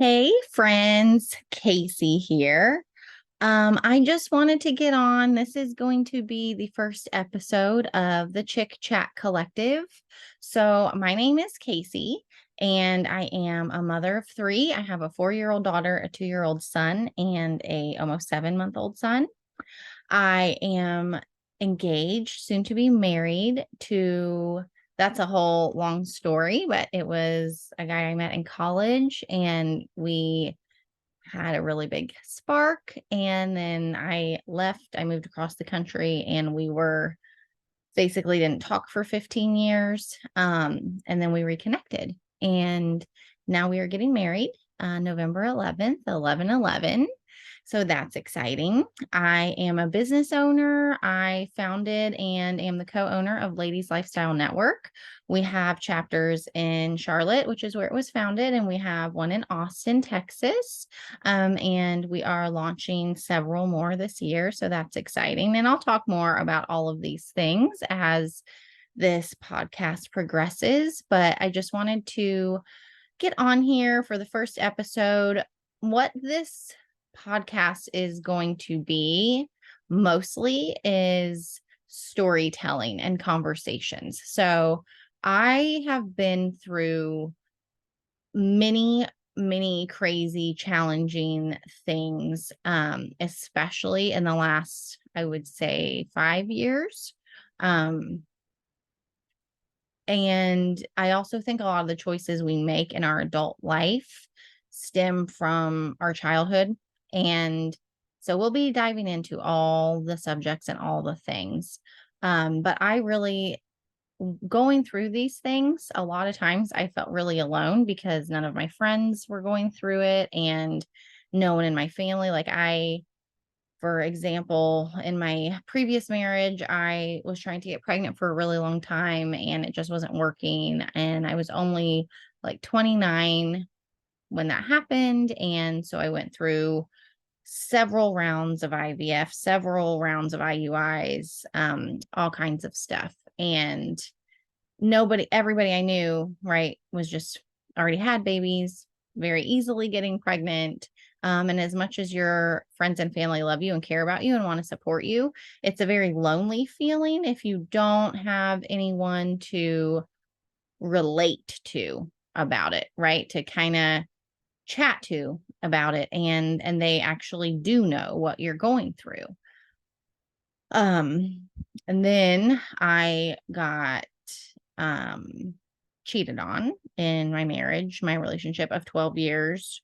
Hey friends, Casey here. I just wanted to get on. This is going to be the first episode of the Chick Chat Collective. So, my name is Casey, and I am a mother of three. I have a 4-year-old daughter, a 2-year-old son, and a almost 7-month-old son. I am engaged, soon to be married to that's a whole long story, but it was a guy I met in college and we had a really big spark. And then I left, I moved across the country and we were basically didn't talk for 15 years. And then we reconnected and now we are getting married November 11th, 11/11. So that's exciting. I am a business owner. I founded and am the co-owner of Ladies Lifestyle Network. We have chapters in Charlotte, which is where it was founded, and we have one in Austin, Texas. And we are launching several more this year. So that's exciting. And I'll talk more about all of these things as this podcast progresses. But I just wanted to get on here for the first episode. What this podcast is going to be mostly is storytelling and conversations. So I have been through many crazy, challenging things, especially in the last, I would say, 5 years. Um, and I also think a lot of the choices we make in our adult life stem from our childhood. And so we'll be diving into all the subjects and all the things. But I really, going through these things, a lot of times I felt really alone because none of my friends were going through it and no one in my family. For example, in my previous marriage, I was trying to get pregnant for a really long time and it just wasn't working. And I was only like 29 when that happened. And so I went through several rounds of IVF, several rounds of IUIs, all kinds of stuff. And everybody I knew, right, was just already had babies, very easily getting pregnant. And as much as your friends and family love you and care about you and want to support you, it's a very lonely feeling if you don't have anyone to relate to about it, right? To kind of chat to about it and they actually do know what you're going through. Um and then I got cheated on in my marriage, my relationship of 12 years.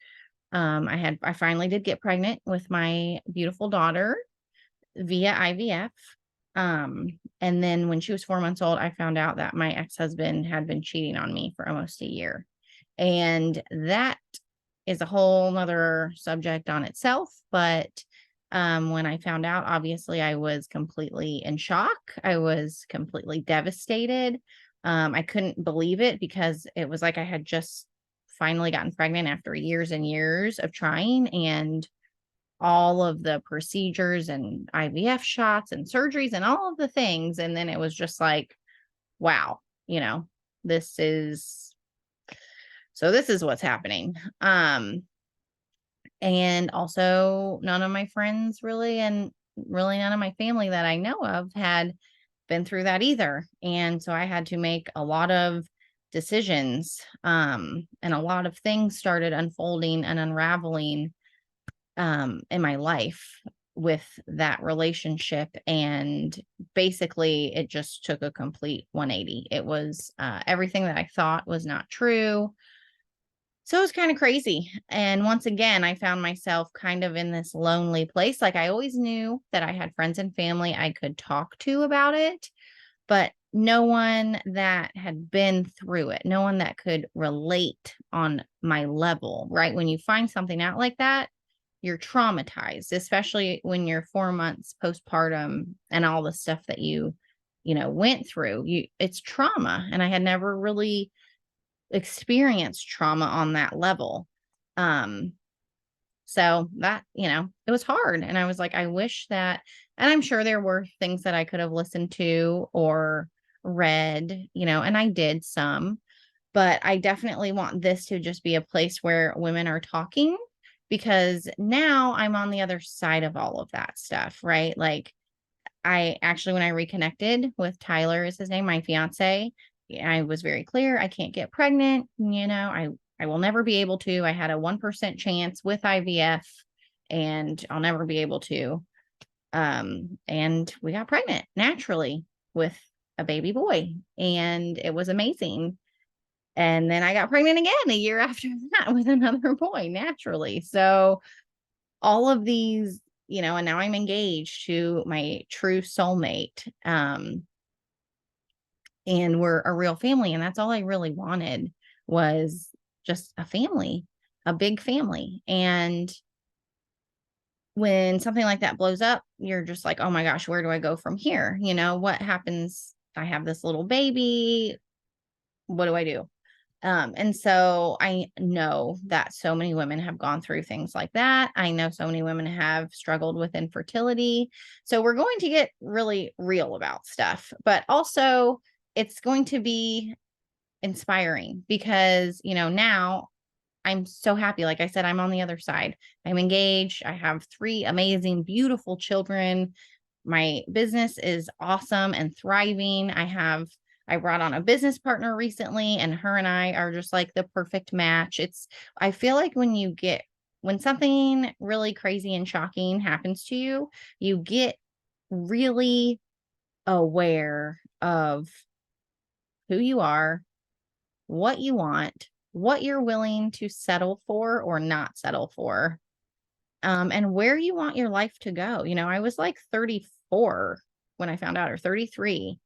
I finally did get pregnant with my beautiful daughter via IVF. And then when she was 4 months old, I found out that my ex-husband had been cheating on me for almost a year. And that is a whole nother subject on itself. But when I found out, obviously I was completely in shock. I was completely devastated. I couldn't believe it because it was like I had just finally gotten pregnant after years and years of trying and all of the procedures and IVF shots and surgeries and all of the things. And then it was just like, wow, this is this is what's happening. And also none of my friends really, and really none of my family that I know of had been through that either. And so I had to make a lot of decisions. And a lot of things started unfolding and unraveling in my life with that relationship. And basically it just took a complete 180. It was everything that I thought was not true. So it was kind of crazy. And once again, I found myself kind of in this lonely place. Like I always knew that I had friends and family I could talk to about it, but no one that had been through it, no one that could relate on my level, right? When you find something out like that, you're traumatized, especially when you're 4 months postpartum and all the stuff that went through. It's trauma. And I had never really experienced trauma on that level. So that, it was hard. And I was like, I wish that, and I'm sure there were things that I could have listened to or read, and I did some, But I definitely want this to just be a place where women are talking, because now I'm on the other side of all of that stuff, right? Like, I actually, when I reconnected with Tyler, is his name, my fiance, I was very clear. I can't get pregnant. I will never be able to. I had a 1% chance with IVF, and I'll never be able to. And we got pregnant naturally with a baby boy, and it was amazing. And then I got pregnant again a year after that with another boy naturally. So all of these, and now I'm engaged to my true soulmate. And we're a real family. And that's all I really wanted, was just a family, a big family. And when something like that blows up, you're just like, oh my gosh, where do I go from here? What happens? I have this little baby. What do I do? And so I know that so many women have gone through things like that. I know so many women have struggled with infertility. So we're going to get really real about stuff, but also it's going to be inspiring, because, now I'm so happy. Like I said, I'm on the other side. I'm engaged. I have 3 amazing, beautiful children. My business is awesome and thriving. I brought on a business partner recently, and her and I are just like the perfect match. I feel like when something really crazy and shocking happens to you, you get really aware of who you are, what you want, what you're willing to settle for or not settle for, and where you want your life to go. I was like 34 when I found out, or 33.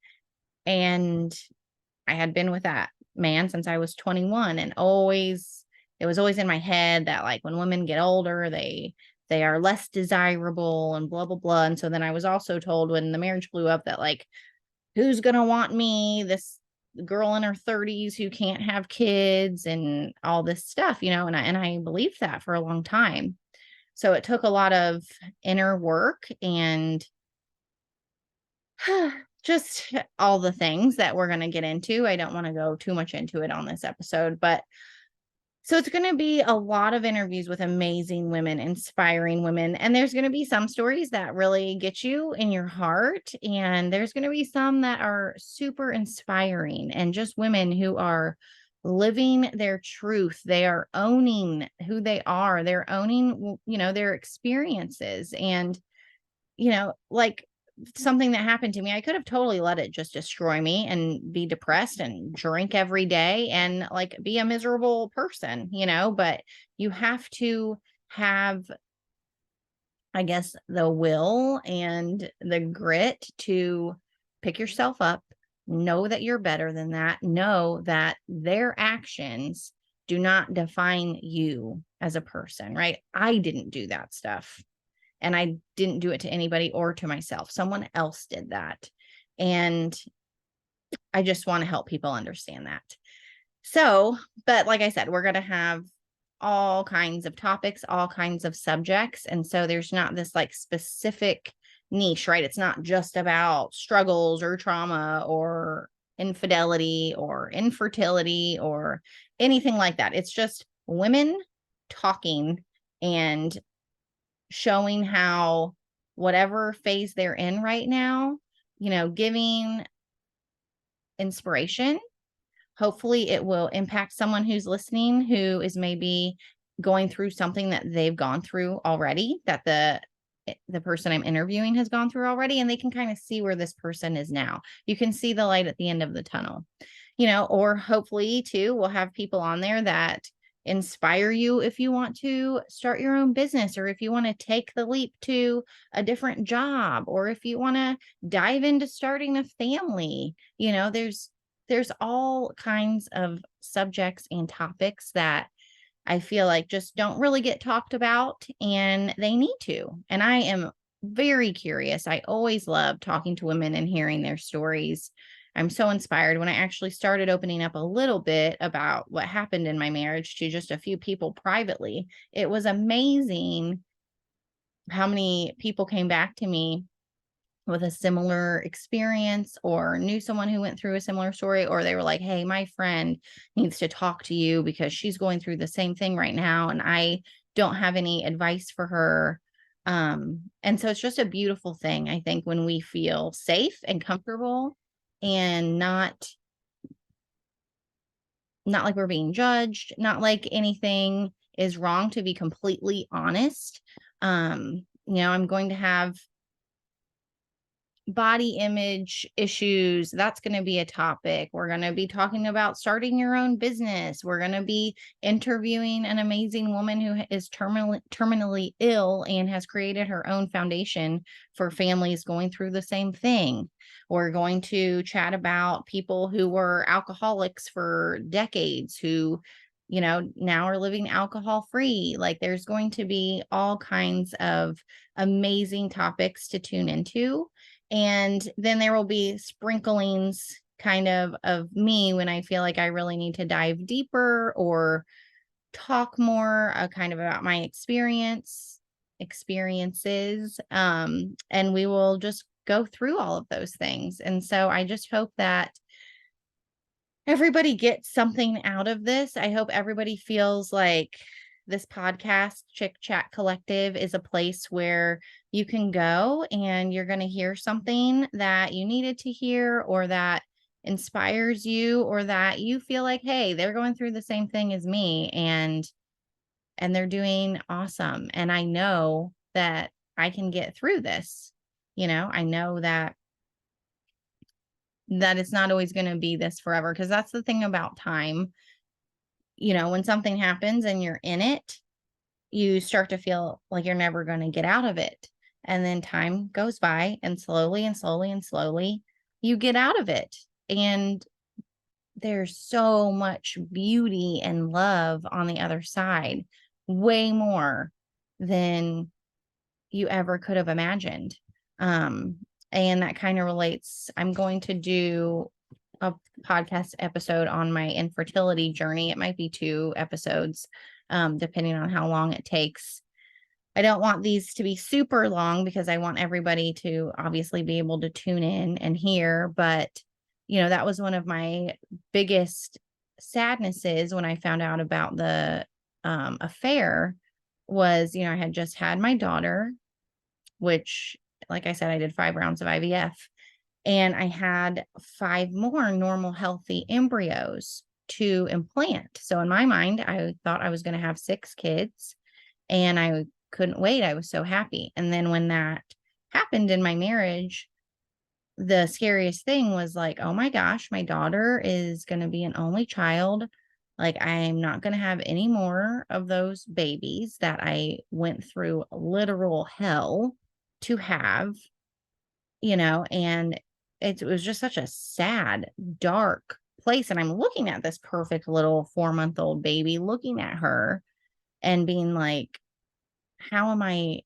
And I had been with that man since I was 21, and it was always in my head that, like, when women get older, they are less desirable and blah, blah, blah. And so then I was also told, when the marriage blew up, that, like, who's going to want me? This girl in her 30s who can't have kids and all this stuff, and I believed that for a long time. So it took a lot of inner work and just all the things that we're going to get into. I don't want to go too much into it on this episode, but so it's going to be a lot of interviews with amazing women, inspiring women. And there's going to be some stories that really get you in your heart. And there's going to be some that are super inspiring, and just women who are living their truth. They are owning who they are. They're owning, their experiences. And, like, something that happened to me, I could have totally let it just destroy me and be depressed and drink every day and, like, be a miserable person, but you have to have, I guess, the will and the grit to pick yourself up, know that you're better than that, know that their actions do not define you as a person, right? I didn't do that stuff. And I didn't do it to anybody or to myself. Someone else did that. And I just want to help people understand that. So, but like I said, we're going to have all kinds of topics, all kinds of subjects. And so there's not this, like, specific niche, right? It's not just about struggles or trauma or infidelity or infertility or anything like that. It's just women talking and showing how, whatever phase they're in right now, giving inspiration. Hopefully it will impact someone who's listening, who is maybe going through something that they've gone through already, that the person I'm interviewing has gone through already, and they can kind of see where this person is now. You can see the light at the end of the tunnel, or hopefully too, we'll have people on there that inspire you if you want to start your own business, or if you want to take the leap to a different job, or if you want to dive into starting a family. There's all kinds of subjects and topics that I feel like just don't really get talked about, and they need to. And I am very curious. I always love talking to women and hearing their stories. I'm so inspired. When I actually started opening up a little bit about what happened in my marriage to just a few people privately, it was amazing how many people came back to me with a similar experience or knew someone who went through a similar story, or they were like, hey, my friend needs to talk to you because she's going through the same thing right now and I don't have any advice for her. And so it's just a beautiful thing, I think, when we feel safe and comfortable and not like we're being judged, not like anything is wrong, to be completely honest. I'm going to have body image issues. That's going to be a topic. We're going to be talking about starting your own business. We're going to be interviewing an amazing woman who is terminally ill and has created her own foundation for families going through the same thing. We're going to chat about people who were alcoholics for decades who now are living alcohol free. Like, there's going to be all kinds of amazing topics to tune into. And then there will be sprinklings kind of me when I feel like I really need to dive deeper or talk more kind of about my experiences. And we will just go through all of those things. And so I just hope that everybody gets something out of this. I hope everybody feels like this podcast, Chick Chat Collective, is a place where you can go and you're going to hear something that you needed to hear, or that inspires you, or that you feel like, hey, they're going through the same thing as me and they're doing awesome. And I know that I can get through this. I know that it's not always going to be this forever, because that's the thing about time. When something happens and you're in it, you start to feel like you're never going to get out of it. And then time goes by, and slowly and slowly and slowly you get out of it. And there's so much beauty and love on the other side, way more than you ever could have imagined. And that kind of relates. I'm going to do a podcast episode on my infertility journey. It might be 2 episodes, depending on how long it takes. I don't want these to be super long because I want everybody to obviously be able to tune in and hear. But, that was one of my biggest sadnesses when I found out about the affair was, I had just had my daughter, which, like I said, I did 5 rounds of IVF, and I had 5 more normal, healthy embryos to implant. So in my mind, I thought I was going to have 6 kids, and I couldn't wait. I was so happy. And then when that happened in my marriage, the scariest thing was like, oh my gosh, my daughter is going to be an only child. Like, I'm not going to have any more of those babies that I went through literal hell to have, and it was just such a sad, dark place. And I'm looking at this perfect little 4-month-old baby, looking at her and being like, how am I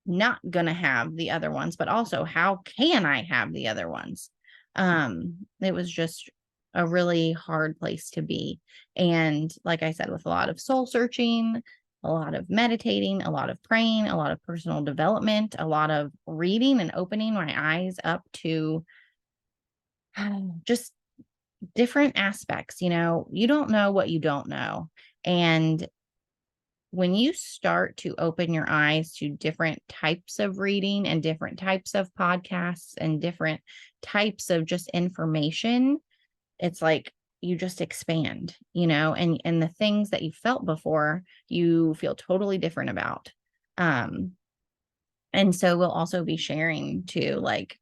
not going to have the other ones? But also, how can I have the other ones? It was just a really hard place to be. And like I said, with a lot of soul searching, a lot of meditating, a lot of praying, a lot of personal development, a lot of reading and opening my eyes up to just different aspects. You don't know what you don't know. And when you start to open your eyes to different types of reading and different types of podcasts and different types of just information, it's like you just expand, and the things that you felt before, you feel totally different about. And so we'll also be sharing too, like,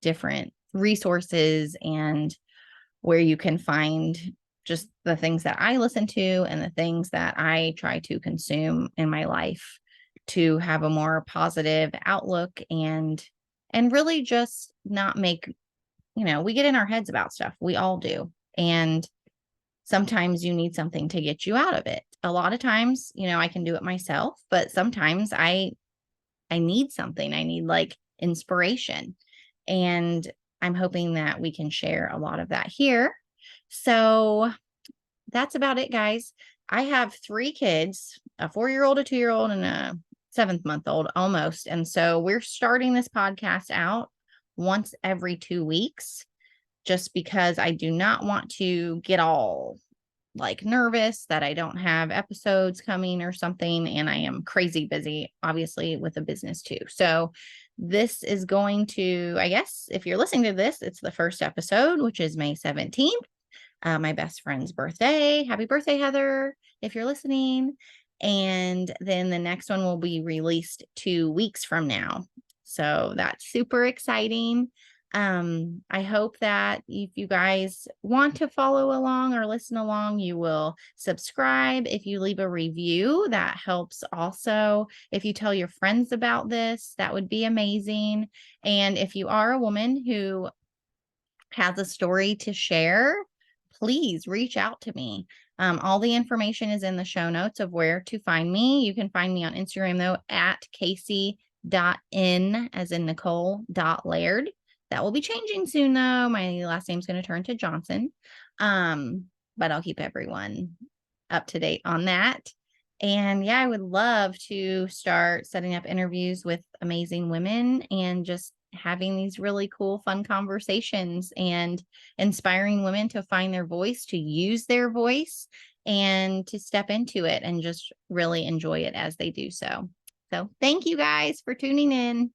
different resources and where you can find just the things that I listen to and the things that I try to consume in my life to have a more positive outlook and really just not make, we get in our heads about stuff. We all do. And sometimes you need something to get you out of it. A lot of times, I can do it myself, but sometimes I need something. I need like inspiration. And I'm hoping that we can share a lot of that here. So that's about it, guys. I have 3 kids, a 4-year-old, a 2-year-old, and a 7th-month-old almost. And so we're starting this podcast out once every 2 weeks, just because I do not want to get all like nervous that I don't have episodes coming or something. And I am crazy busy, obviously, with a business too. So this is going to, I guess, if you're listening to this, it's the first episode, which is May 17th, my best friend's birthday. Happy birthday, Heather, if you're listening. And then the next one will be released 2 weeks from now. So that's super exciting. I hope that if you guys want to follow along or listen along, you will subscribe. If you leave a review, that helps also. If you tell your friends about this, that would be amazing. And if you are a woman who has a story to share, please reach out to me. All the information is in the show notes of where to find me. You can find me on Instagram, though, at Casey.n, as in Nicole, .laird. That will be changing soon, though. My last name's going to turn to Johnson. But I'll keep everyone up to date on that. And yeah, I would love to start setting up interviews with amazing women and just having these really cool, fun conversations and inspiring women to find their voice, to use their voice, and to step into it and just really enjoy it as they do so. So thank you guys for tuning in.